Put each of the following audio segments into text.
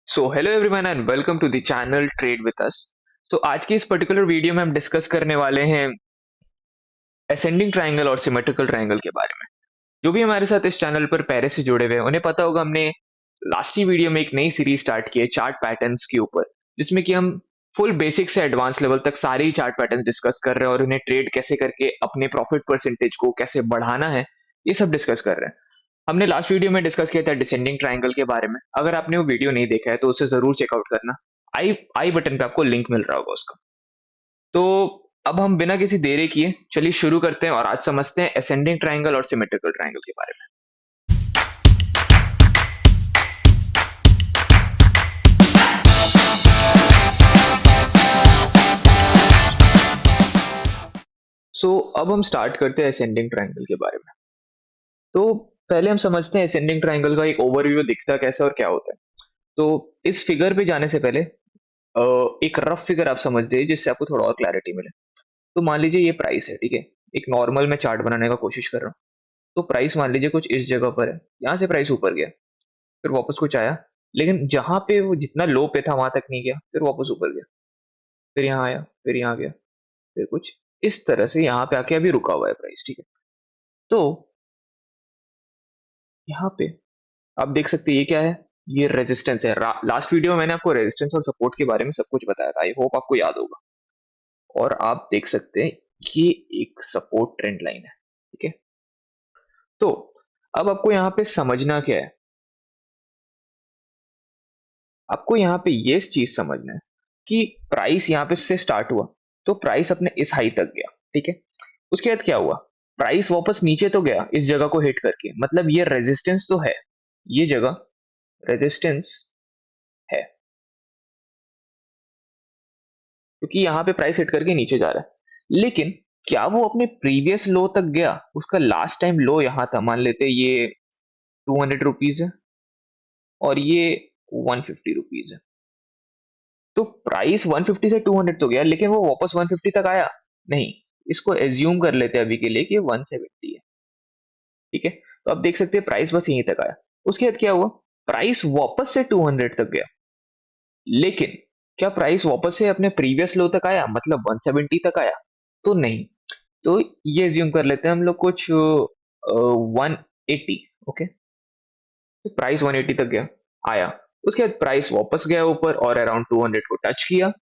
So hello everyone and welcome to the channel trade with us. तो आज की इस पर्टिकुलर वीडियो में हम डिस्कस करने वाले हैं असेंडिंग ट्रायंगल और सिमेट्रिकल ट्रायंगल के बारे में। जो भी हमारे साथ इस चैनल पर पहले से जुड़े हुए हैं उन्हें पता होगा, हमने लास्ट ही वीडियो में एक नई सीरीज स्टार्ट की है चार्ट पैटर्न्स के ऊपर, जिसमें कि हम फुल बेसिक से एडवांस लेवल तक सारे ही चार्ट पैटर्न डिस्कस कर रहे हैं और उन्हें ट्रेड कैसे करके अपने प्रॉफिट परसेंटेज को कैसे बढ़ाना है, ये सब डिस्कस कर रहे हैं। हमने लास्ट वीडियो में डिस्कस किया था डिसेंडिंग ट्रायंगल के बारे में। अगर आपने वो वीडियो नहीं देखा है तो उसे जरूर चेकआउट करना। आई आई बटन पे आपको लिंक मिल रहा होगा उसका। तो अब हम बिना किसी देरी किए चलिए शुरू करते हैं और आज समझते हैं असेंडिंग ट्रायंगल और सिमेट्रिकल ट्रायंगल के बारे में। अब हम स्टार्ट करते हैं असेंडिंग ट्रायंगल के बारे में। तो पहले हम समझते हैं असेंडिंग ट्रायंगल का एक ओवरव्यू दिखता कैसा और क्या होता है। तो इस फिगर पे जाने से पहले एक रफ फिगर आप समझ लीजिए जिससे आपको थोड़ा और क्लैरिटी मिले। तो मान लीजिए ये प्राइस है, ठीक है। एक नॉर्मल मैं चार्ट बनाने का कोशिश कर रहा हूँ। तो प्राइस मान लीजिए कुछ इस जगह पर है, यहाँ से प्राइस ऊपर गया, फिर वापस कुछ आया, लेकिन जहां पे वो जितना लो पे था वहां तक नहीं गया, फिर वापस ऊपर गया, फिर यहाँ आया, फिर यहाँ गया, फिर कुछ इस तरह से यहाँ पे आके अभी रुका हुआ है प्राइस, ठीक है। तो यहाँ पे आप देख सकते हैं ये क्या है, ये रेजिस्टेंस है। लास्ट वीडियो में मैंने आपको रेजिस्टेंस और सपोर्ट के बारे में सब कुछ बताया था, आई होप आपको याद होगा। और आप देख सकते हैं ये एक सपोर्ट ट्रेंड लाइन है, ठीक है। तो अब आपको यहाँ पे समझना क्या है, आपको यहाँ पे ये चीज समझना है कि प्राइस यहाँ पे से स्टार्ट हुआ, तो प्राइस अपने इस हाई तक गया, ठीक है। उसके बाद क्या हुआ, प्राइस वापस नीचे तो गया इस जगह को हिट करके, मतलब ये रेजिस्टेंस तो है, ये जगह रेजिस्टेंस है, क्योंकि यहाँ पे प्राइस हिट करके नीचे जा रहा है। लेकिन क्या वो अपने प्रीवियस लो तक गया? उसका लास्ट टाइम लो यहाँ था, मान लेते ये 200 रुपीज है और ये 150 रुपीज है। तो प्राइस 150 से 200 तो गया, लेकिन वो वापस 150 तक आया नहीं। इसको एज्यूम कर लेते हैं अभी के लिए कि 170 है, ठीक है। तो आप देख सकते हैं प्राइस बस यहीं तक आया। उसके बाद क्या हुआ, प्राइस वापस से 200 तक गया, लेकिन क्या प्राइस वापस से अपने प्रीवियस लो तक आया, मतलब 170 तक आया? तो नहीं। तो ये एज्यूम कर लेते हैं हम लोग कुछ 180, ओके। तो प्राइस 180 तक गया, आया। उसके बाद प्राइस वापस गया ऊपर और अराउंड 200 को टच किया,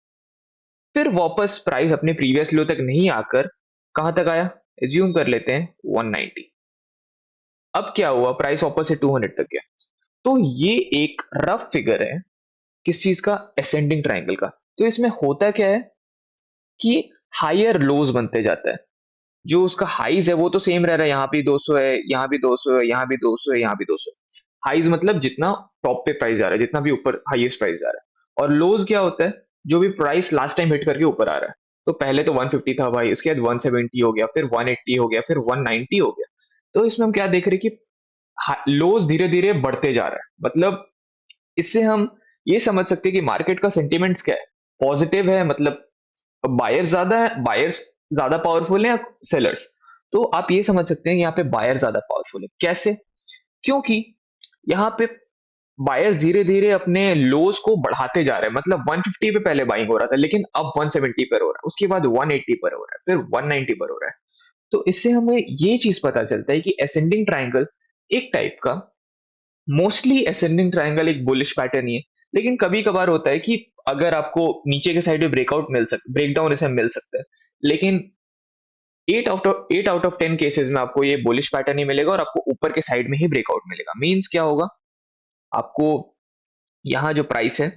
फिर वापस प्राइस अपने प्रीवियस लो तक नहीं आकर कहां तक आया, एज्यूम कर लेते हैं 190। अब क्या हुआ, प्राइस वापस से 200 तक गया। तो ये एक रफ फिगर है किस चीज का, असेंडिंग ट्रायंगल का। तो इसमें होता क्या है कि हायर लोज बनते जाता है। जो उसका हाइज है वो तो सेम रह रहा है, यहाँ भी 200 है, यहाँ भी 200 है, यहाँ भी 200 है, यहाँ भी 200 है। हाइज मतलब जितना टॉप पे प्राइस जा रहा है, जितना भी ऊपर हाईएस्ट प्राइस जा रहा है। और लोज क्या होता है, जो भी प्राइस लास्ट टाइम हिट करके ऊपर आ रहा है। तो पहले तो 150 था भाई, उसके बाद 170 हो गया, फिर 180 हो गया, फिर 190 हो गया। तो इसमें हम क्या देख रहे हैं कि लोज धीरे धीरे बढ़ते जा रहा है। मतलब इससे हम ये समझ सकते हैं कि मार्केट का सेंटिमेंट्स क्या है, पॉजिटिव है, मतलब बायर्स ज्यादा है, बायर्स ज्यादा पावरफुल है या सेलर्स? तो आप ये समझ सकते हैं यहाँ पे बायर ज्यादा पावरफुल है। कैसे? क्योंकि यहाँ पे बायर्स धीरे धीरे अपने लोज को बढ़ाते जा रहे हैं। मतलब 150 पे पहले बाइंग हो रहा था, लेकिन अब 170 पर हो रहा है, उसके बाद 180 पर हो रहा है, फिर 190 पर हो रहा है। तो इससे हमें ये चीज पता चलता है कि असेंडिंग ट्राइंगल एक टाइप का, मोस्टली असेंडिंग ट्राइंगल एक बुलिश पैटर्न ही है। लेकिन कभी कभार होता है कि अगर आपको नीचे के साइड में ब्रेकआउट मिल सकता, ब्रेकडाउन इसे मिल सकता है, लेकिन 8 आउट ऑफ 10 केसेस में आपको ये बुलिश पैटर्न ही मिलेगा और आपको ऊपर के साइड में ही ब्रेकआउट मिलेगा। मींस क्या होगा, आपको यहाँ जो प्राइस है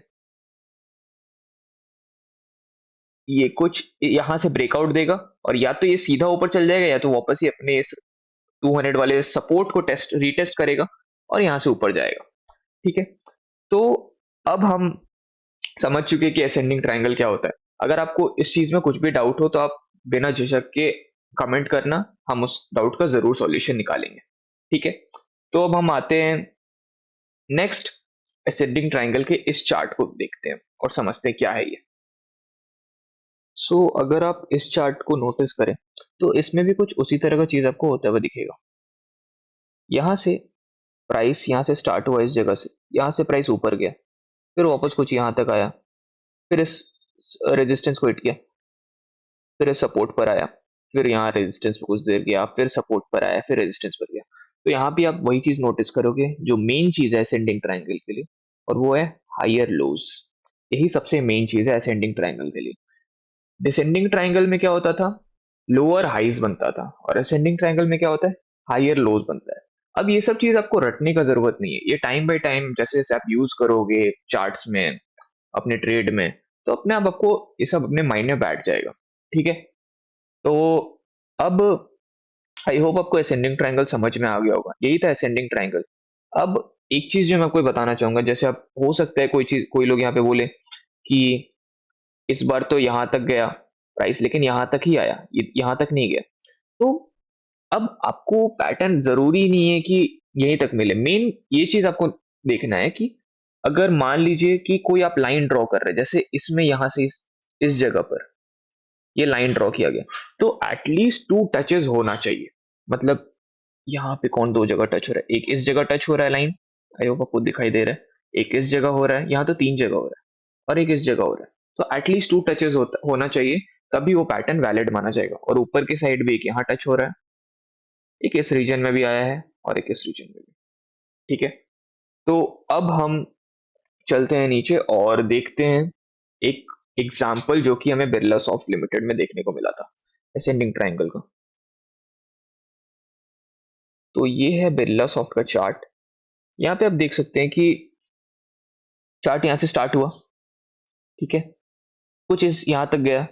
ये कुछ यहाँ से ब्रेकआउट देगा, और या तो ये सीधा ऊपर चल जाएगा या तो वापस ही अपने इस 200 वाले सपोर्ट को रीटेस्ट करेगा और यहाँ से ऊपर जाएगा, ठीक है। तो अब हम समझ चुके हैं कि असेंडिंग ट्रायंगल क्या होता है। अगर आपको इस चीज में कुछ भी डाउट हो तो आप बिना झिझक के कमेंट करना, हम उस डाउट का जरूर सॉल्यूशन निकालेंगे, ठीक है। तो अब हम आते हैं नेक्स्ट असेंडिंग ट्रायंगल के इस चार्ट को देखते हैं और समझते हैं क्या है ये। अगर आप इस चार्ट को नोटिस करें तो इसमें भी कुछ उसी तरह का चीज आपको होता हुआ दिखेगा। यहाँ से प्राइस यहाँ से स्टार्ट हुआ, इस जगह से यहाँ से प्राइस ऊपर गया, फिर वापस कुछ यहाँ तक आया, फिर इस रेजिस्टेंस को हिट किया, फिर इस सपोर्ट पर आया, फिर यहाँ रेजिस्टेंस पे कुछ देर गया, फिर सपोर्ट पर आया, फिर रेजिस्टेंस पर गया। तो यहाँ भी आप वही चीज नोटिस करोगे जो मेन चीज है असेंडिंग ट्रायंगल के लिए, और वो है हायर लोज। यही सबसे मेन चीज है असेंडिंग ट्रायंगल के लिए। डिसेंडिंग ट्रायंगल में क्या होता था, लोअर हाइज बनता था, और असेंडिंग ट्रायंगल में क्या होता है, हायर लोज बनता है। अब ये सब चीज आपको रटने का जरूरत नहीं है, ये टाइम बाय टाइम जैसे जैसे आप यूज करोगे चार्ट्स में, अपने ट्रेड में, तो अपने आप आपको ये सब अपने माइंड में बैठ जाएगा। ठीक है, तो अब आई होप आपको असेंडिंग ट्रायंगल समझ में आ गया होगा, यही था असेंडिंग ट्रायंगल। अब एक चीज जो मैं आपको बताना चाहूंगा, जैसे आप हो सकता है कोई चीज, कोई लोग यहाँ पे बोले कि इस बार तो यहाँ तक गया प्राइस, लेकिन यहाँ तक ही आया, यहाँ तक नहीं गया। तो अब आपको पैटर्न जरूरी नहीं है कि यहीं तक मिले। मेन ये चीज आपको देखना है कि अगर मान लीजिए कि कोई आप लाइन ड्रॉ कर रहे हैं, जैसे इसमें यहां से इस जगह पर ये लाइन ड्रॉ किया गया, तो एटलीस्ट 2 टचेस होना चाहिए। मतलब यहाँ पे कौन 2 जगह टच हो रहा है, एक इस जगह टच हो रहा है लाइन, आई होप आपको दिखाई दे रहा है, एक इस जगह हो रहा है, यहाँ तो 3 जगह हो रहा है, और एक इस जगह हो रहा है। तो एटलीस्ट 2 टचेस होना चाहिए, तभी वो पैटर्न वैलिड माना जाएगा। और ऊपर के साइड भी एक यहाँ टच हो रहा है, एक इस रीजन में भी आया है, और एक इस रीजन में भी। ठीक है, तो अब हम चलते हैं नीचे और देखते हैं एक एग्जाम्पल जो कि हमें बिरला सॉफ्ट लिमिटेड में देखने को मिला था असेंडिंग ट्रायंगल का। तो ये है बिरला सॉफ्ट का चार्ट। यहाँ पे आप देख सकते हैं कि चार्ट यहाँ से स्टार्ट हुआ, ठीक है, कुछ इस यहाँ तक गया,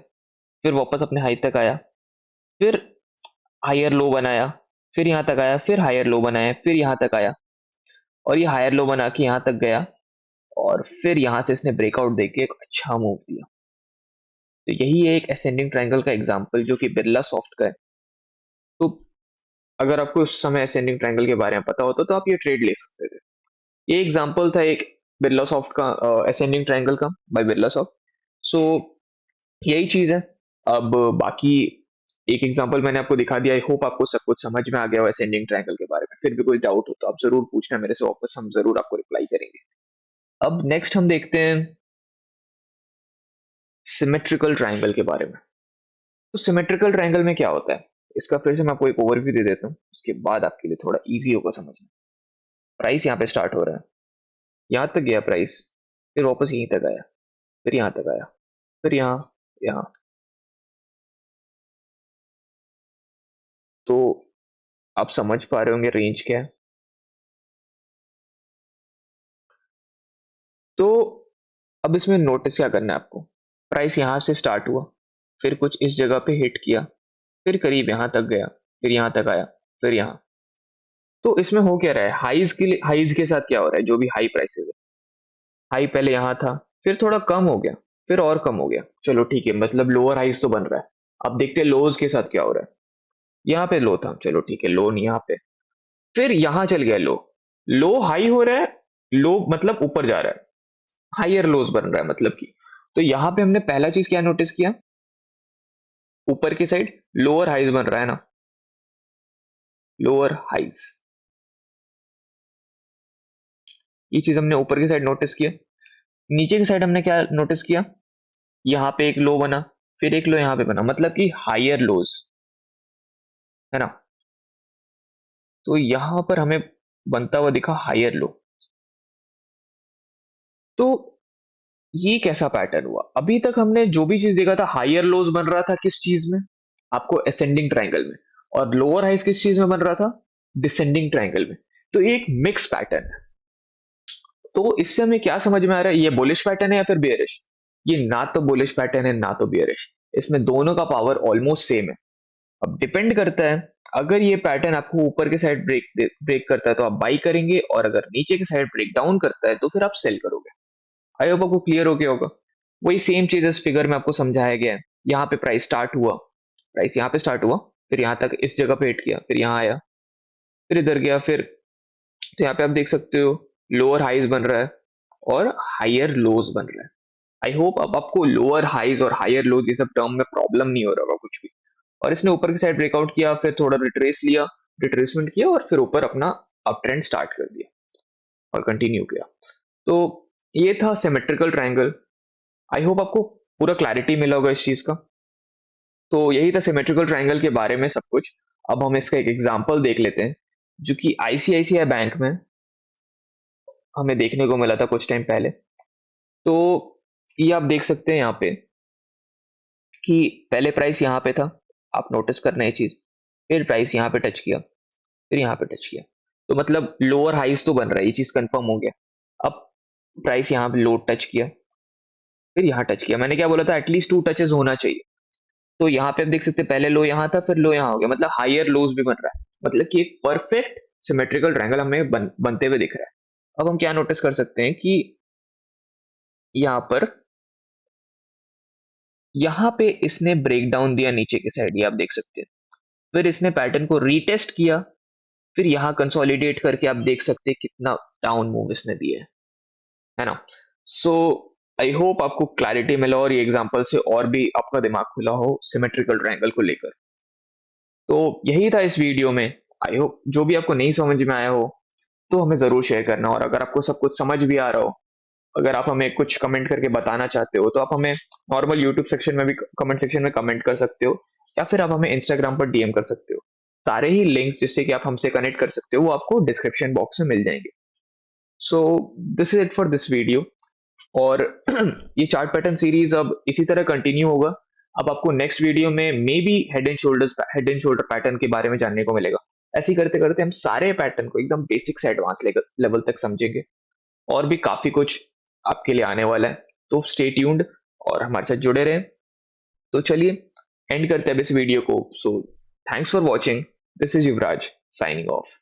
फिर वापस अपने हाई तक आया, फिर हायर लो बनाया, फिर यहाँ तक आया, फिर हायर लो बनाया, फिर यहाँ तक आया, और ये हायर लो बना के यहाँ तक गया, और फिर यहाँ से इसने ब्रेकआउट देके एक अच्छा मूव दिया। तो यही है एक असेंडिंग ट्रायंगल का एग्जांपल जो कि बिरला सॉफ्ट का है। तो अगर आपको उस समय असेंडिंग ट्रायंगल के बारे में पता होता तो आप ये ट्रेड ले सकते थे। ये एग्जांपल था एक बिरला सॉफ्ट का, असेंडिंग ट्रायंगल का बाय बिरला सॉफ्ट। सो यही चीज है। अब बाकी एक एग्जांपल मैंने आपको दिखा दिया, आई होप आपको सब कुछ समझ में आ गया हो असेंडिंग ट्रायंगल के बारे में। फिर भी कोई डाउट हो तो आप जरूर पूछना मेरे से, वापस हम जरूर आपको रिप्लाई करेंगे। अब नेक्स्ट हम देखते हैं सिमेट्रिकल ट्रायंगल के बारे में। तो सिमेट्रिकल ट्रायंगल में क्या होता है, इसका फिर से मैं आपको एक ओवरव्यू दे देता हूँ, उसके बाद आपके लिए थोड़ा इजी होगा समझना। प्राइस यहाँ पे स्टार्ट हो रहा है, यहाँ तक गया प्राइस, फिर वापस यहीं तक आया, फिर यहाँ तक आया, फिर यहाँ, यहाँ। तो आप समझ पा रहे होंगे रेंज क्या है। तो अब इसमें नोटिस क्या करना है आपको, प्राइस यहाँ से स्टार्ट हुआ, फिर कुछ इस जगह पे हिट किया, फिर करीब यहाँ तक गया, फिर यहाँ तक आया, फिर यहाँ। तो इसमें हो क्या रहा है, हाइज के साथ क्या हो रहा है, जो भी हाई प्राइसेस है, हाई पहले यहाँ था, फिर थोड़ा कम हो गया, फिर और कम हो गया, चलो ठीक है, मतलब लोअर हाइज तो बन रहा है। अब देखते हैं लोज के साथ क्या हो रहा है। यहाँ पे लो था, चलो ठीक है, लो नहीं यहाँ पे, फिर यहाँ चल गया लो, लो हाई हो रहा है, लो मतलब ऊपर जा रहा है, हायर लोज बन रहा है मतलब कि। तो यहाँ पे हमने पहला चीज क्या नोटिस किया, ऊपर की साइड लोअर हाइज बन रहा है ना, लोअर हाइज, ये चीज हमने ऊपर की साइड नोटिस किया। नीचे की साइड हमने क्या नोटिस किया, यहाँ पे एक लो बना, फिर एक लो यहाँ पे बना, मतलब कि हायर लोज, है ना। तो यहां पर हमें बनता हुआ दिखा हायर लो। तो ये कैसा पैटर्न हुआ, अभी तक हमने जो भी चीज देखा था हायर लोज बन रहा था किस चीज में, आपको असेंडिंग ट्रायंगल में, और लोअर हाइज किस चीज में बन रहा था, डिसेंडिंग ट्रायंगल में। तो ये एक मिक्स पैटर्न है। तो इससे हमें क्या समझ में आ रहा है, ये बुलिश पैटर्न है या फिर बियरिश। ये ना तो बुलिश पैटर्न है ना तो बियरिश, इसमें दोनों का पावर ऑलमोस्ट सेम है। अब डिपेंड करता है, अगर ये पैटर्न आपको ऊपर के साइड ब्रेक करता है तो आप बाई करेंगे, और अगर नीचे के साइड ब्रेक डाउन करता है तो फिर आप सेल करोगे। आई होप आपको क्लियर हो गया होगा। वही सेम चीज इस फिगर में आपको समझाया गया है। यहाँ पे प्राइस स्टार्ट हुआ, प्राइस यहाँ पे स्टार्ट हुआ, फिर यहाँ तक इस जगह पे हिट किया, फिर यहाँ आया, फिर इधर गया, फिर तो यहाँ पे आप देख सकते हो लोअर हाइज बन रहा है और हायर लोज बन रहा है। आई होप अब आपको लोअर हाइज और हायर लोज ये सब टर्म में प्रॉब्लम नहीं हो रहा होगा कुछ भी। और इसने ऊपर की साइड ब्रेकआउट किया, फिर थोड़ा रिट्रेस लिया, रिट्रेसमेंट किया, और फिर ऊपर अपना अप ट्रेंड स्टार्ट कर दिया और कंटिन्यू किया। तो ये था सिमेट्रिकल ट्रायंगल। आई होप आपको पूरा क्लैरिटी मिला होगा इस चीज का। तो यही था सिमेट्रिकल ट्रायंगल के बारे में सब कुछ। अब हम इसका एक एग्जांपल देख लेते हैं, जो कि आईसीआईसीआई बैंक में हमें देखने को मिला था कुछ टाइम पहले। तो ये आप देख सकते हैं यहाँ पे कि पहले प्राइस यहाँ पे था, आप नोटिस करना ये चीज। फिर प्राइस यहाँ पे टच किया, फिर यहाँ पे टच किया, तो मतलब लोअर हाइस तो बन रहा है, ये चीज कंफर्म हो गया। अब प्राइस यहाँ पे लो टच किया, फिर यहाँ टच किया। मैंने क्या बोला था, एटलीस्ट 2 टचेस होना चाहिए। तो यहाँ पे आप देख सकते हैं पहले लो यहाँ था, फिर लो यहाँ हो गया, मतलब हायर लोज भी बन रहा है। मतलब कि एक परफेक्ट सिमेट्रिकल ट्रायंगल हमें बनते हुए दिख रहा है। अब हम क्या नोटिस कर सकते हैं कि यहाँ पर, यहाँ पे इसने ब्रेक डाउन दिया नीचे की साइड, ये आप देख सकते हैं। फिर इसने पैटर्न को रीटेस्ट किया, फिर यहाँ कंसोलिडेट करके आप देख सकते हैं कितना डाउन मूव इसने दिया है ना। सो आई होप आपको क्लैरिटी मिला और ये एग्जांपल से और भी आपका दिमाग खुला हो सिमेट्रिकल ट्रायंगल को लेकर। तो यही था इस वीडियो में। आई होप जो भी आपको नहीं समझ में आया हो तो हमें जरूर शेयर करना, और अगर आपको सब कुछ समझ भी आ रहा हो, अगर आप हमें कुछ कमेंट करके बताना चाहते हो, तो आप हमें नॉर्मल यूट्यूब सेक्शन में भी, कमेंट सेक्शन में कमेंट कर सकते हो, या फिर आप हमें इंस्टाग्राम पर डीएम कर सकते हो। सारे ही लिंक्स जिससे कि आप हमसे कनेक्ट कर सकते हो वो आपको डिस्क्रिप्शन बॉक्स में मिल जाएंगे। So this is it for this video. और ये चार्ट पैटर्न सीरीज अब इसी तरह कंटिन्यू होगा। अब आपको नेक्स्ट वीडियो में may be head and shoulder pattern के बारे में जानने को मिलेगा। ऐसे ही करते करते हम सारे पैटर्न को एकदम बेसिक से एडवांस लेवल तक समझेंगे, और भी काफी कुछ आपके लिए आने वाला है। तो स्टे ट्यून्ड और हमारे साथ जुड़े रहें। तो चलिए एंड करते हैं अब इस वीडियो को। So thanks for watching, this is Yuvraj signing off.